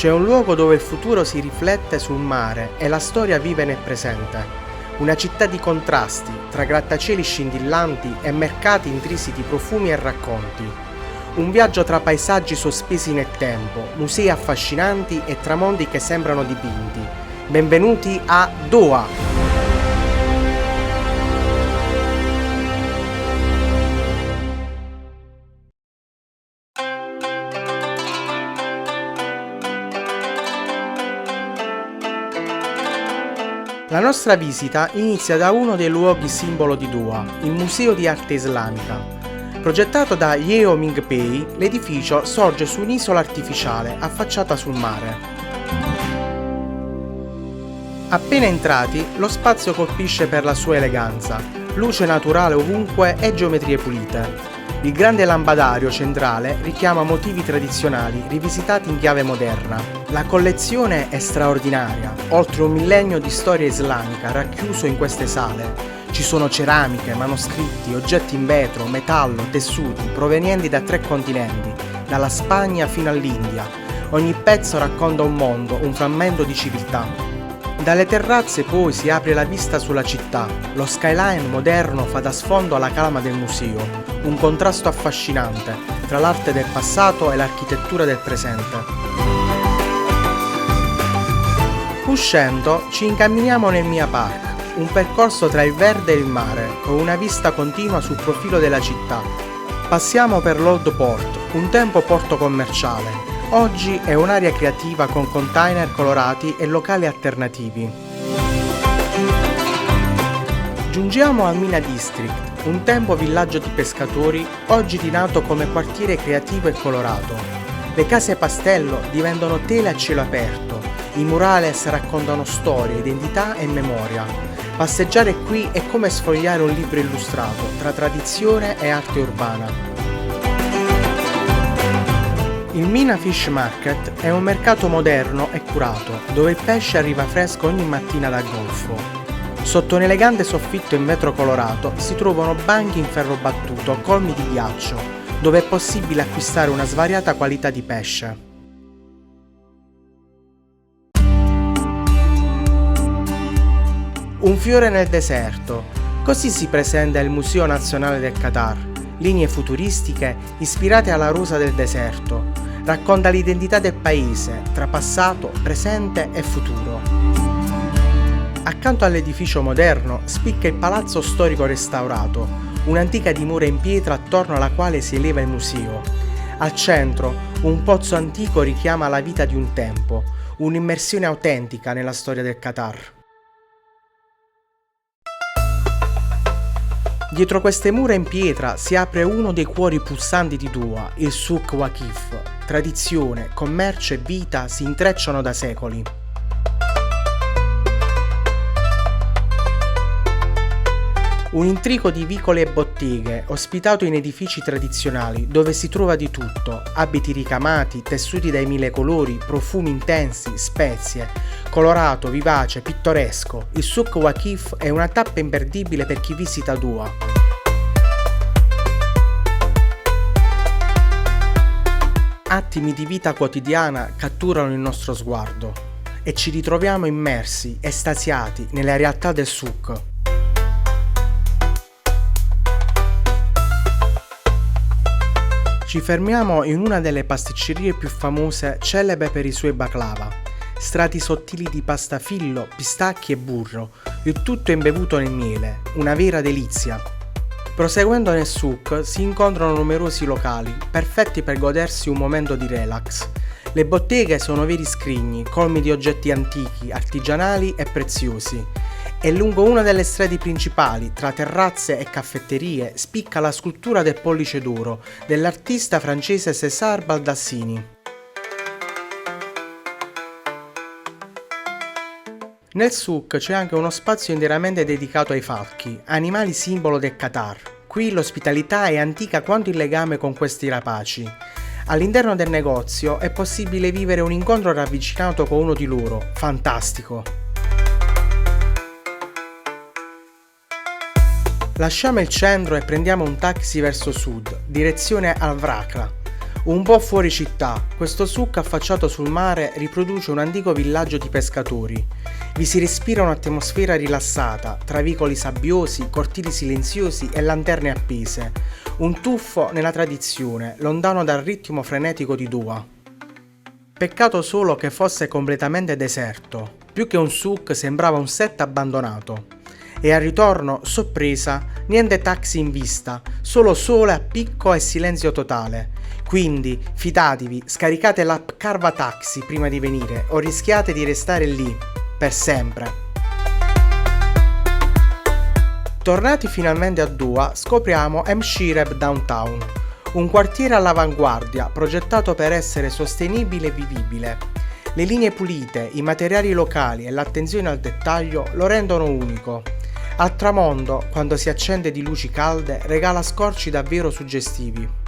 C'è un luogo dove il futuro si riflette sul mare e la storia vive nel presente. Una città di contrasti, tra grattacieli scintillanti e mercati intrisi di profumi e racconti. Un viaggio tra paesaggi sospesi nel tempo, musei affascinanti e tramonti che sembrano dipinti. Benvenuti a Doha! La nostra visita inizia da uno dei luoghi simbolo di Doha, il Museo di Arte Islamica. Progettato da Yeo Ming Pei, l'edificio sorge su un'isola artificiale affacciata sul mare. Appena entrati, lo spazio colpisce per la sua eleganza, luce naturale ovunque e geometrie pulite. Il grande lampadario centrale richiama motivi tradizionali rivisitati in chiave moderna. La collezione è straordinaria, oltre un millennio di storia islamica racchiuso in queste sale. Ci sono ceramiche, manoscritti, oggetti in vetro, metallo, tessuti provenienti da 3 continenti, dalla Spagna fino all'India. Ogni pezzo racconta un mondo, un frammento di civiltà. Dalle terrazze poi si apre la vista sulla città. Lo skyline moderno fa da sfondo alla calma del museo, un contrasto affascinante tra l'arte del passato e l'architettura del presente. Uscendo, ci incamminiamo nel Mia Park, un percorso tra il verde e il mare, con una vista continua sul profilo della città. Passiamo per l'Old Port, un tempo porto commerciale. Oggi è un'area creativa con container colorati e locali alternativi. Giungiamo al Mina District, un tempo villaggio di pescatori, oggi rinato come quartiere creativo e colorato. Le case pastello diventano tele a cielo aperto, i murales raccontano storie, identità e memoria. Passeggiare qui è come sfogliare un libro illustrato tra tradizione e arte urbana. Il Mina Fish Market è un mercato moderno e curato, dove il pesce arriva fresco ogni mattina dal golfo. Sotto un elegante soffitto in vetro colorato si trovano banchi in ferro battuto colmi di ghiaccio, dove è possibile acquistare una svariata qualità di pesce. Un fiore nel deserto, così si presenta il Museo Nazionale del Qatar. Linee futuristiche ispirate alla rosa del deserto. Racconta l'identità del paese tra passato, presente e futuro. Accanto all'edificio moderno spicca il palazzo storico restaurato, un'antica dimora in pietra attorno alla quale si eleva il museo. Al centro, un pozzo antico richiama la vita di un tempo, un'immersione autentica nella storia del Qatar. Dietro queste mura in pietra si apre uno dei cuori pulsanti di Doha, il Souk Waqif. Tradizione, commercio e vita si intrecciano da secoli. Un intrico di vicoli e botteghe, ospitato in edifici tradizionali, dove si trova di tutto: abiti ricamati, tessuti dai 1000 colori, profumi intensi, spezie. Colorato, vivace, pittoresco, il Souk Waqif è una tappa imperdibile per chi visita Doha. Attimi di vita quotidiana catturano il nostro sguardo e ci ritroviamo immersi, estasiati nella realtà del souk. Ci fermiamo in una delle pasticcerie più famose, celebre per i suoi baklava. Strati sottili di pasta fillo, pistacchi e burro, il tutto imbevuto nel miele, una vera delizia. Proseguendo nel souk si incontrano numerosi locali, perfetti per godersi un momento di relax. Le botteghe sono veri scrigni, colmi di oggetti antichi, artigianali e preziosi. E lungo una delle strade principali, tra terrazze e caffetterie, spicca la scultura del pollice d'oro dell'artista francese César Baldassini. Nel souk c'è anche uno spazio interamente dedicato ai falchi, animali simbolo del Qatar. Qui l'ospitalità è antica quanto il legame con questi rapaci. All'interno del negozio è possibile vivere un incontro ravvicinato con uno di loro, fantastico. Lasciamo il centro e prendiamo un taxi verso sud, direzione Al Wrakla, Un po' fuori città, questo souk affacciato sul mare riproduce un antico villaggio di pescatori. Vi si respira un'atmosfera rilassata, tra vicoli sabbiosi, cortili silenziosi e lanterne appese. Un tuffo nella tradizione, lontano dal ritmo frenetico di Doha. Peccato solo che fosse completamente deserto. Più che un souk sembrava un set abbandonato. E al ritorno, sorpresa, niente taxi in vista, solo sole a picco e silenzio totale. Quindi fidatevi, scaricate l'app Carva Taxi prima di venire o rischiate di restare lì, per sempre. Tornati finalmente a Doha, scopriamo Mshireb Downtown, un quartiere all'avanguardia progettato per essere sostenibile e vivibile. Le linee pulite, i materiali locali e l'attenzione al dettaglio lo rendono unico. Al tramonto, quando si accende di luci calde, regala scorci davvero suggestivi.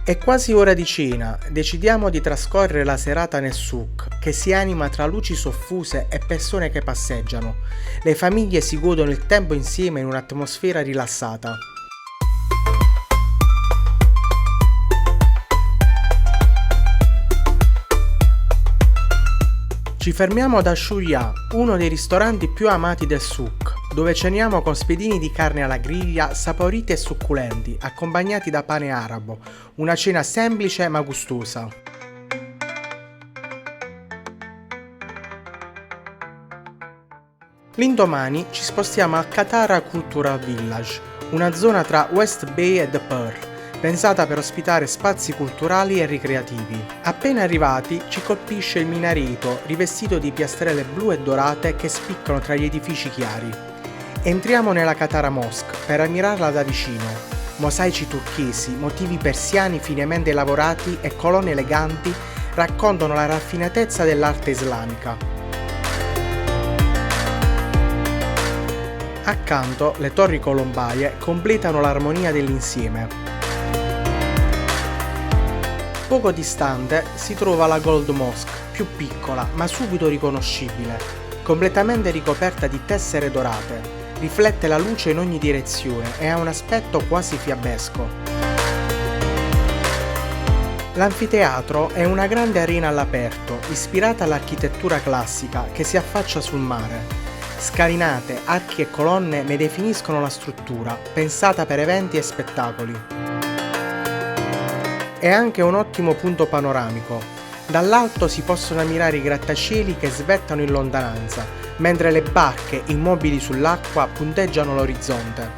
È quasi ora di cena, decidiamo di trascorrere la serata nel souk, che si anima tra luci soffuse e persone che passeggiano. Le famiglie si godono il tempo insieme in un'atmosfera rilassata. Ci fermiamo ad Ashuya, uno dei ristoranti più amati del souk, dove ceniamo con spiedini di carne alla griglia saporiti e succulenti, accompagnati da pane arabo, una cena semplice ma gustosa. L'indomani ci spostiamo al Katara Cultural Village, una zona tra West Bay e The Pearl, pensata per ospitare spazi culturali e ricreativi. Appena arrivati ci colpisce il minareto rivestito di piastrelle blu e dorate che spiccano tra gli edifici chiari. Entriamo nella Katara Mosque per ammirarla da vicino. Mosaici turchesi, motivi persiani finemente lavorati e colonne eleganti raccontano la raffinatezza dell'arte islamica. Accanto, le torri colombaie completano l'armonia dell'insieme. Poco distante si trova la Gold Mosque, più piccola ma subito riconoscibile, completamente ricoperta di tessere dorate. Riflette la luce in ogni direzione e ha un aspetto quasi fiabesco. L'anfiteatro è una grande arena all'aperto, ispirata all'architettura classica che si affaccia sul mare. Scalinate, archi e colonne ne definiscono la struttura, pensata per eventi e spettacoli. È anche un ottimo punto panoramico. Dall'alto si possono ammirare i grattacieli che svettano in lontananza, mentre le barche immobili sull'acqua punteggiano l'orizzonte.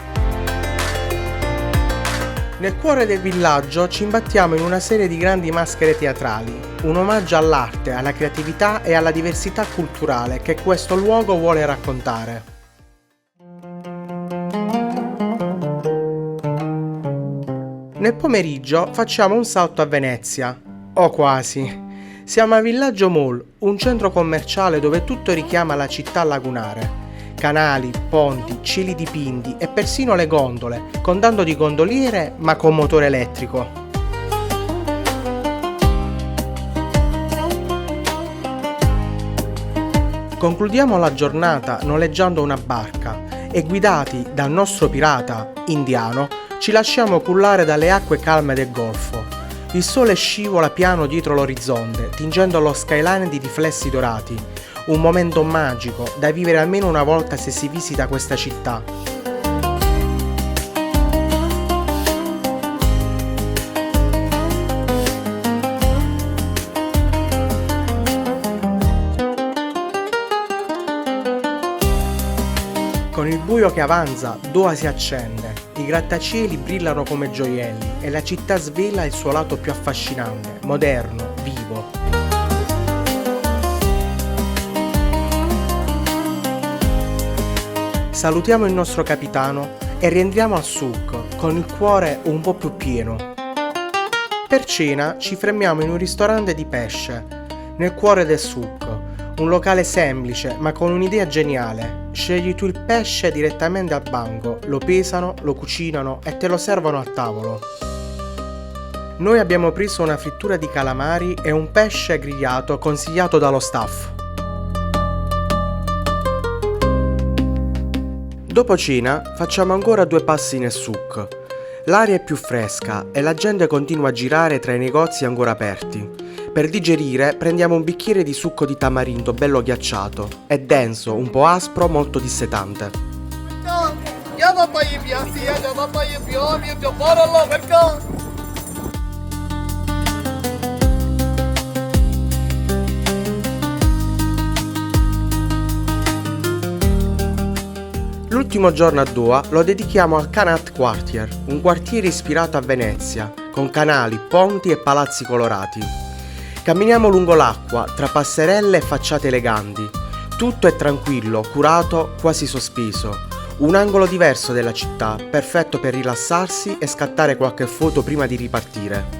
Nel cuore del villaggio ci imbattiamo in una serie di grandi maschere teatrali, un omaggio all'arte, alla creatività e alla diversità culturale che questo luogo vuole raccontare. Nel pomeriggio facciamo un salto a Venezia, o quasi. Siamo a Villaggio Mall, un centro commerciale dove tutto richiama la città lagunare. Canali, ponti, cieli dipinti e persino le gondole, con tanto di gondoliere ma con motore elettrico. Concludiamo la giornata noleggiando una barca e guidati dal nostro pirata indiano ci lasciamo cullare dalle acque calme del golfo. Il sole scivola piano dietro l'orizzonte, tingendo lo skyline di riflessi dorati. Un momento magico da vivere almeno una volta se si visita questa città. Con il buio che avanza, Doha si accende, i grattacieli brillano come gioielli e la città svela il suo lato più affascinante, moderno, vivo. Salutiamo il nostro capitano e rientriamo al souk con il cuore un po' più pieno. Per cena ci fermiamo in un ristorante di pesce, nel cuore del souk. Un locale semplice ma con un'idea geniale. Scegli tu il pesce direttamente al banco, lo pesano, lo cucinano e te lo servono al tavolo. Noi abbiamo preso una frittura di calamari e un pesce grigliato consigliato dallo staff. Dopo cena facciamo ancora 2 passi nel souk. L'aria è più fresca e la gente continua a girare tra i negozi ancora aperti. Per digerire prendiamo un bicchiere di succo di tamarindo bello ghiacciato. È denso, un po' aspro, molto dissetante. L'ultimo giorno a Doha lo dedichiamo al Qanat Quartier, un quartiere ispirato a Venezia, con canali, ponti e palazzi colorati. Camminiamo lungo l'acqua, tra passerelle e facciate eleganti. Tutto è tranquillo, curato, quasi sospeso. Un angolo diverso della città, perfetto per rilassarsi e scattare qualche foto prima di ripartire.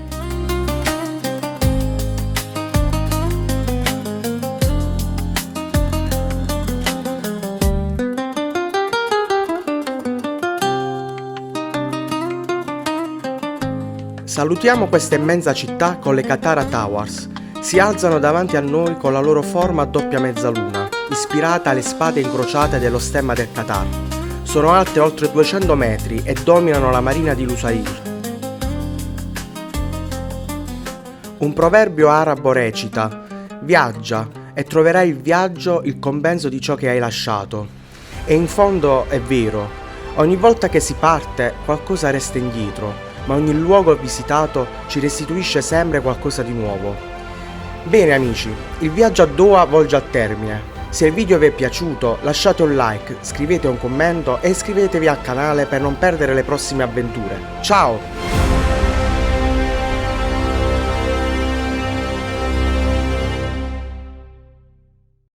Salutiamo questa immensa città con le Katara Towers. Si alzano davanti a noi con la loro forma a doppia mezzaluna, ispirata alle spade incrociate dello stemma del Qatar. Sono alte oltre 200 metri e dominano la marina di Lusail. Un proverbio arabo recita: viaggia e troverai il viaggio il compenso di ciò che hai lasciato. E in fondo è vero, ogni volta che si parte qualcosa resta indietro, ma ogni luogo visitato ci restituisce sempre qualcosa di nuovo. Bene amici, il viaggio a Doha volge al termine. Se il video vi è piaciuto lasciate un like, scrivete un commento e iscrivetevi al canale per non perdere le prossime avventure. Ciao!